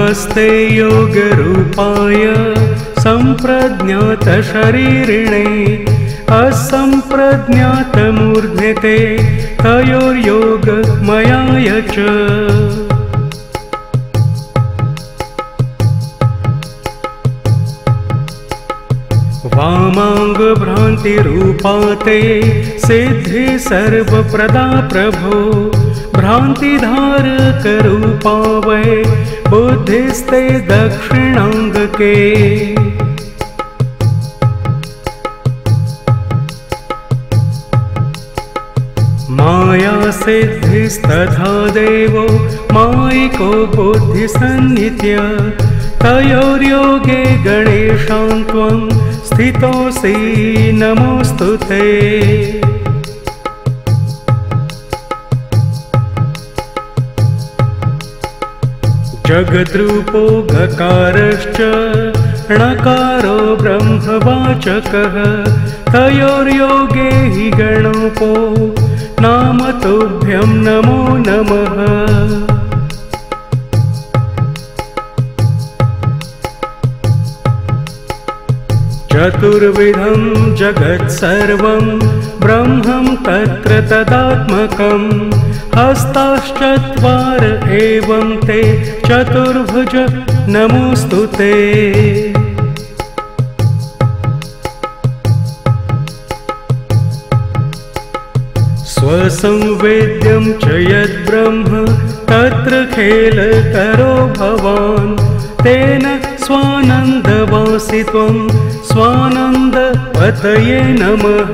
नमस्ते योगरूपाय सम्प्रज्ञात शरीरिणे असम्प्रज्ञातमूर्ध्ने तयोर्योगमयाय च वामाङ्गभ्रान्तिरूपाते सिद्धि सर्वप्रदा प्रभो भ्रान्तिधारकरूपा वै बुद्धिस्ते दक्षिणाङ्गके माया सिद्धिस्तथा देवो मायिको बुद्धिसन्नित्य तयोर्योगे गणेशां त्वं स्थितोऽसि नमोऽस्तु ते जगद्रूपो गकारश्च णकारो ब्रह्मवाचकः तयोर्योगे हि गणोपो नाम तुभ्यं नमो नमः चतुर्विधं जगत्सर्वं ब्रह्मं तत्र तदात्मकं हस्ताश्चत्वार एवं ते चतुर्भुज नमोऽस्तु ते स्वसंवेद्यं च यद्ब्रह्म तत्र खेलकरो भवान् तेन स्वानन्दवासि त्वं स्वानन्दपतये नमः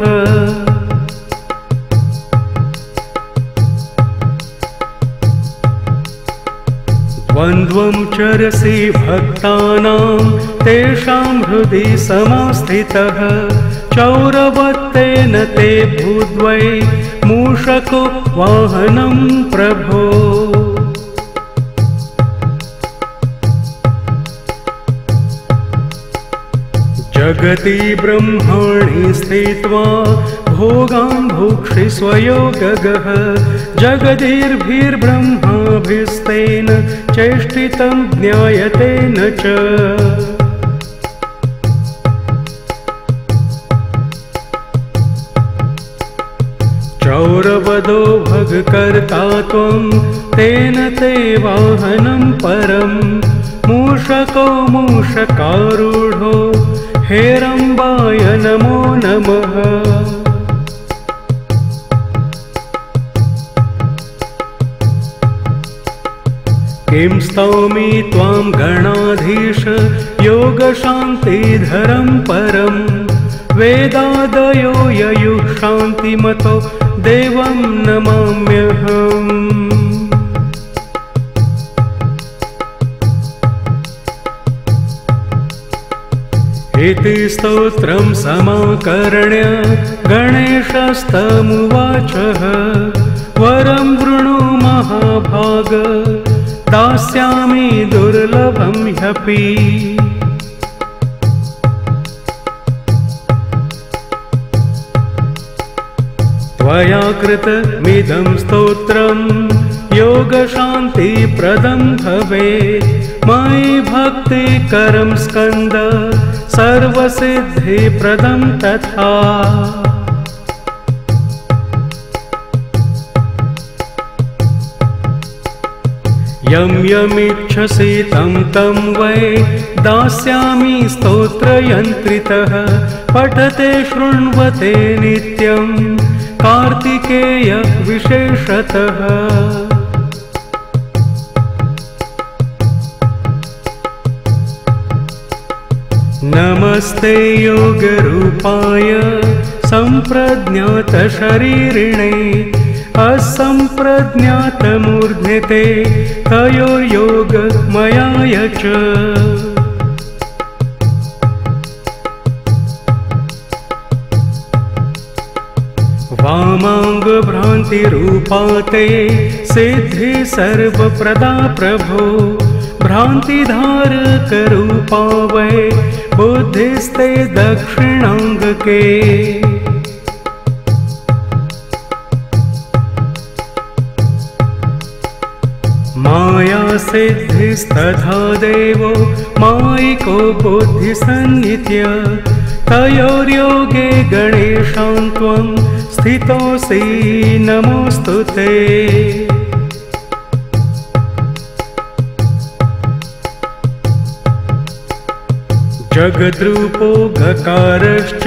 द्वन्द्वं चरसि भक्तानां तेषां हृदि समास्थितः चौरवत्तेन ते भूद्वै मूषको वाहनं प्रभो जगति ब्रह्माणि स्थित्वा भोगान् भुक्षि स्वयोगगः जगदिर्भिर्ब्रह्माभिस्तेन चेष्टितं ज्ञायते न च चौरवदो भगकर्ता त्वं तेन ते वाहनं परं मूषको मूषकारूढो हेरम्बाय नमो नमः किं स्तौमि त्वां गणाधीश योगशान्तिधरं परं वेदादयो ययुः शान्तिमतो देवं नमाम्यहम् इति स्तोत्रं समाकर्ण्य गणेशस्तमुवाचः वरं वृणु महाभाग दास्यामि दुर्लभं ह्यपि त्वया कृतमिदं स्तोत्रं योगशान्तिप्रदं भवेत् मयि भक्तिकरं स्कन्द सर्वसिद्धिप्रदं तथा यं यमिच्छसि तं तं वै दास्यामि स्तोत्रयन्त्रितः पठते शृण्वते नित्यं कार्तिकेय विशेषतः नमस्ते योगरूपाय सम्प्रज्ञात शरीरिणे असम्प्रज्ञातमूर्ध्ने तयोर्योगमयाय च वामाङ्गभ्रान्तिरूपाते सिद्धि सर्वप्रदा प्रभो भ्रान्तिधारकरूपा वै बुद्धिस्ते दक्षिणाङ्गके माया सिद्धिस्तथा देवो मायिको बुद्धिसन्नित्य तयोर्योगे गणेशान् त्वं स्थितोऽसि नमोऽस्तु ते। जगद्रूपो गकारश्च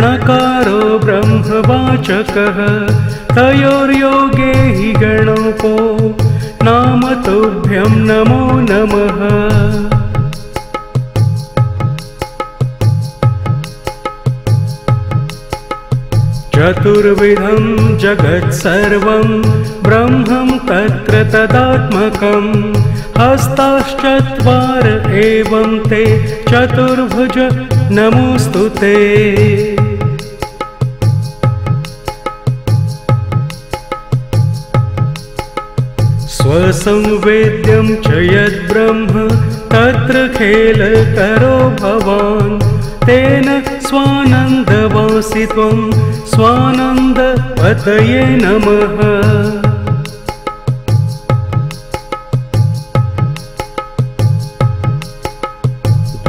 णकारो ब्रह्मवाचकः तयोर्योगे हि गणोपो नाम तुभ्यं नमो नमः। चतुर्विधं जगत्सर्वं ब्रह्मं तत्र तदात्मकं हस्ताश्चत्वार एवं ते चतुर्भुज नमोऽस्तु ते। स्वसंवेद्यं च यद्ब्रह्म तत्र खेलकरो भवान् तेन स्वानन्दवासि त्वं स्वानन्दपतये नमः।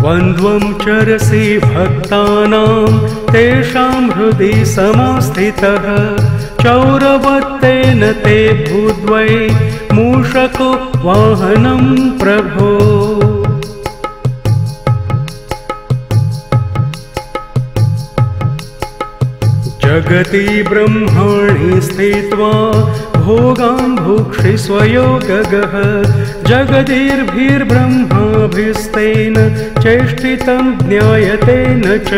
द्वन्द्वं चरसि भक्तानां तेषां हृदि समास्थितः चौरवत्तेन ते भूद्वै मूषको वाहनं प्रभो। जगति ब्रह्माणि स्थित्वा भोगान् भुक्षिष्व योगगः जगदिर्भिर्ब्रह्माभिस्तेन चेष्टितं ज्ञायते न च।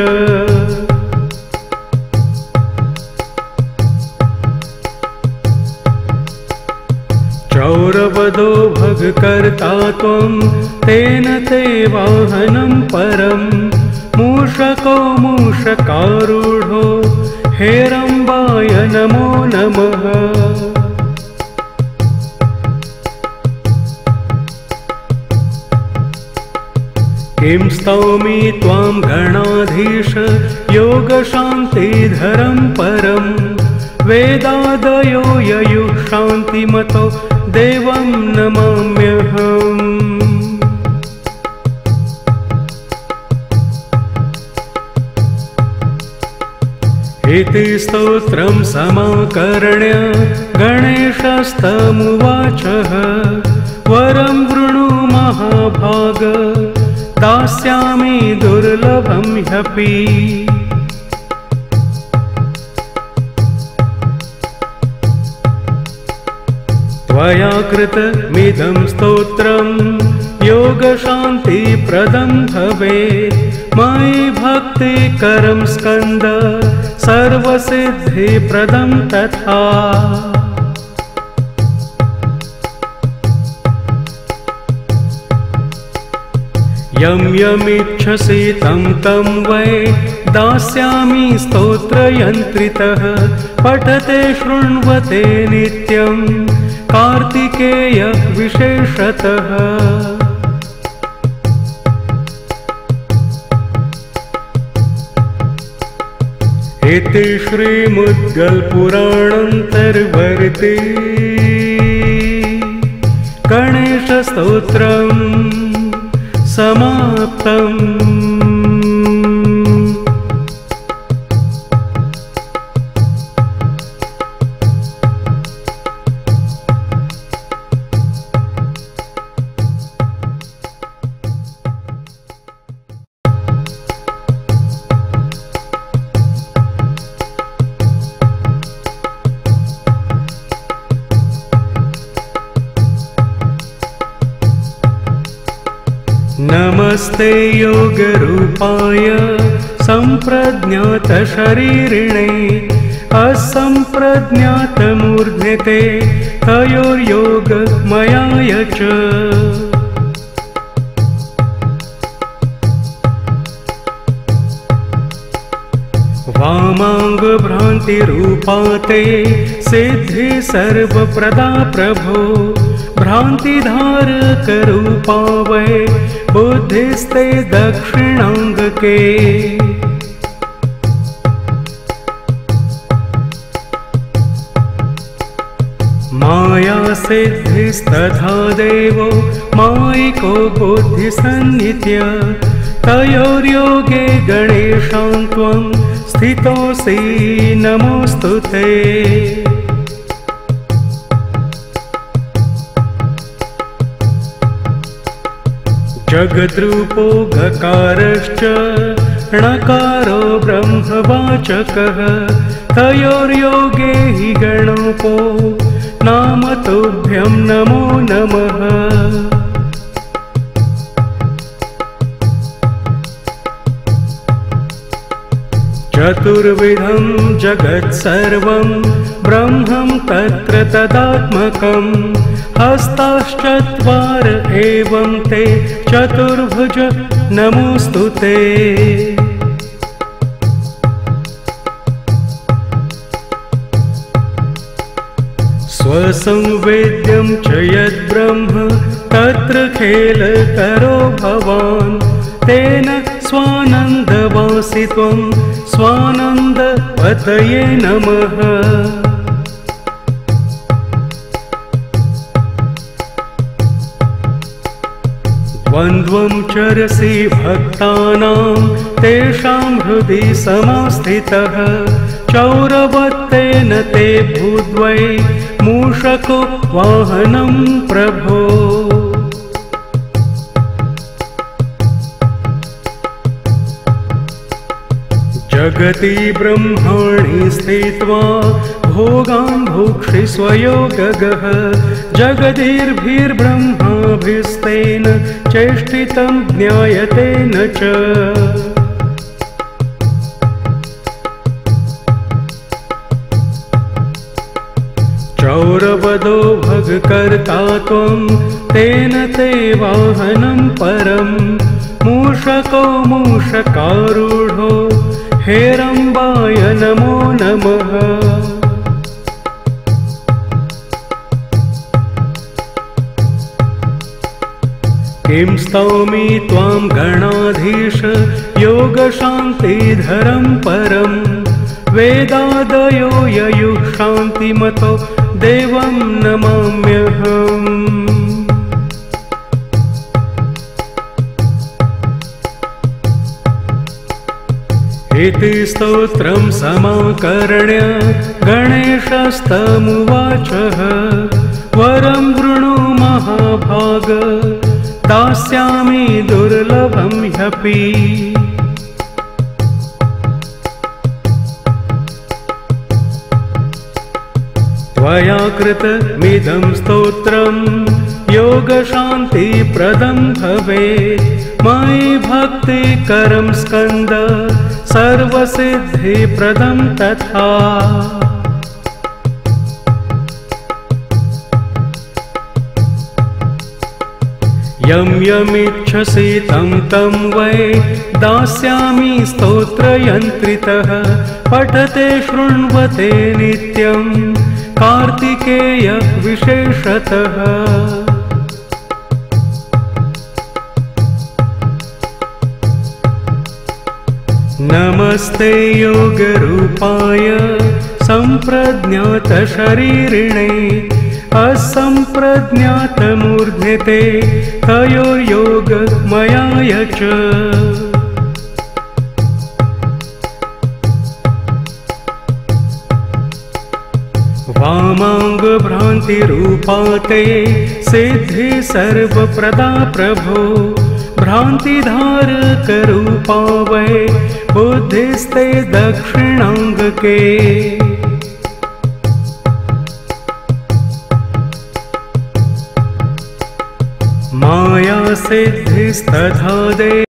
चौरवदो भगकर्ता त्वं तेन ते वाहनं परं मूषको मूषकारूढो हेरम्बाय नमो नमः। किं स्तौमि त्वां गणाधीश योगशान्तिधरं परं वेदादयो ययुः शान्तिमतो देवं नमाम्यहम्। इति स्तोत्रं समाकर्ण्य गणेशस्तमुवाचः वरं वृणु महाभाग दास्यामि दुर्लभं ह्यपि। त्वया कृतमिदं स्तोत्रं योगशान्तिप्रदं भवेत् मयि भक्तिकरं स्कन्द सर्वसिद्धिप्रदं तथा। यं यमिच्छसि तं तं वै दास्यामि स्तोत्रयन्त्रितः पठते शृण्वते नित्यं कार्तिकेयः विशेषतः। इति श्रीमुद्गलपुराणान्तर्वर्ती गणेशस्तोत्रम् समाप्तम्। नमस्ते योगरूपाय सम्प्रज्ञातशरीरिणे असम्प्रज्ञातमूर्ध्ने ते तयोर्योगमयाय च। वामाङ्गभ्रान्तिरूपा ते सिद्धि सर्वप्रदा प्रभो भ्रान्तिधारकरूपा वै बुद्धिस्ते दक्षिणाङ्गके। माया सिद्धिस्तथा देवो मायिको बुद्धिसन्नित्य तयोर्योगे गणेशां त्वं स्थितोऽसि नमोऽस्तु ते। जगद्रूपो गकारश्च णकारो ब्रह्मवाचकः तयोर्योगे हि गणोपो नाम तुभ्यं नमो नमः। चतुर्विधं जगत्सर्वं ब्रह्मं तत्र तदात्मकं हस्ताश्चत्वार एवं ते चतुर्भुज नमोऽस्तु ते। स्वसंवेद्यं च यद्ब्रह्म तत्र खेलकरो भवान् तेन स्वानन्दवासि त्वं स्वानन्दपतये नमः। द्वन्द्वं चरसि भक्तानां तेषां हृदि समास्थितः चौरवत्तेन ते भूद्वै मूषको वाहनं प्रभो। जगति ब्रह्माणि स्थित्वा भोगान् भुक्षि स्वयोगगः जगदिर्भिर्ब्रह्माभिस्तेन चेष्टितं ज्ञायते न च। चौरवदो भगकर्ता त्वं तेन ते वाहनं परं मूषको मूषकारूढो हेरम्बाय नमो नमः। किं स्तौमि त्वां गणाधीश योगशान्तिधरं परं वेदादयो ययुः शान्तिमतो देवं नमाम्यहम्। इति स्तोत्रं समाकर्ण्य गणेशस्तमुवाचः वरं वृणु महाभाग दास्यामि दुर्लभं ह्यपि। त्वया कृतमिदं स्तोत्रं योगशान्तिप्रदं भवेत् मयि भक्तिकरं स्कन्द सर्वसिद्धिप्रदं तथा। यं यमिच्छसि तं तं वै दास्यामि स्तोत्रयन्त्रितः पठते शृण्वते नित्यं कार्तिकेय विशेषतः। नमस्ते योगरूपाय सम्प्रज्ञातशरीरिणे असम्प्रज्ञातमूर्ध्नि ते तयोर्योगमयाय च। वामाङ्गभ्रान्तिरूपा ते सिद्धि सर्वप्रदा प्रभो भ्रान्तिधारकरूपा वै बुद्धिस्ते दक्षिणाङ्गके। माया सिद्धिस्तथा दे